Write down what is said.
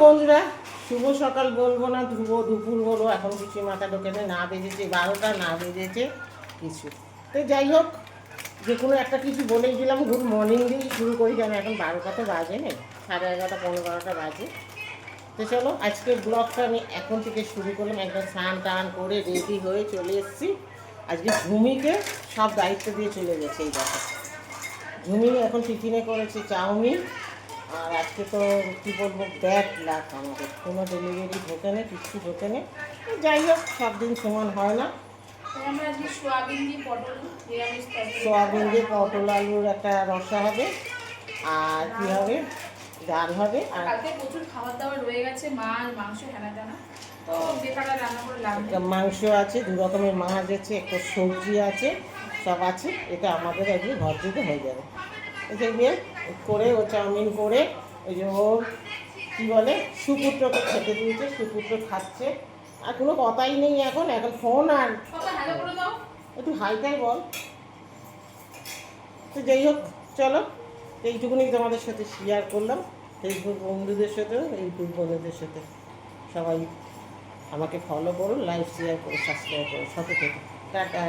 বন্ধুরা, শুভ সকাল বলবো না, ধ্রুব দুপুর বলো, এখন কিছু মাথা ঢোকেনে, না বেজেছে 12টা, না বেজেছে কিছু। তো যাই হোক, যে কোনো একটা কিছু বলেই দিলাম, গুড মর্নিং দিয়েই শুরু করি, যেন এখন 12টা তো বাজে না, 11:30 15 বাজে। তো চলো, আজকের ব্লগটা আমি এখন থেকে শুরু করলাম। একদম স্নান টান করে রেডি হয়ে চলে এসেছি। আজকে ঝুমিকে সব দায়িত্ব দিয়ে চলে গেছে। এই দেখো, ঝুমি এখন টিফিনে করেছে চাউমিন। আর আজকে তো কী বলবো, ব্যাড লাক আমাদের, কোনো ডেলিভারি ঢোকে না, কিচ্ছু ঢোকে না। যাই হোক, সব দিন সমান হয় না। সোয়াবিন দিয়ে পটল আলুর একটা রসা হবে, আর কী হবে, ডাল হবে। আর কালকে প্রচুর খাবার দাবার রয়ে গেছে, মাছ মাংস হেনা টানা, তো বেকার রান্না করে লাভ নেই। মাংস আছে, 2 রকমের মাছ আছে, একটা সবজি আছে, সব আছে। এটা আমাদের আজকে ঘর থেকে হয়ে যাবে। এটা দিয়ে করে ও চাউমিন করে, ওই যে ও কী বলে, সুপুত্রকে খেতে দিয়েছে, সুপুত্র খাচ্ছে। আর কোনো কথাই নেই এখন, এখন ফোন আর হ্যালো করে দাও। একটু হাইটাই বল। তো যাই হোক, চলো, এইটুকুনি তোমাদের সাথে শেয়ার করলাম। ফেসবুক বন্ধুদের সাথেও, ইউটিউব বন্ধুদের সাথে। সবাই আমাকে ফলো করো, লাইক শেয়ার করো, সাবস্ক্রাইব করো, সাথে থেকে টাটা।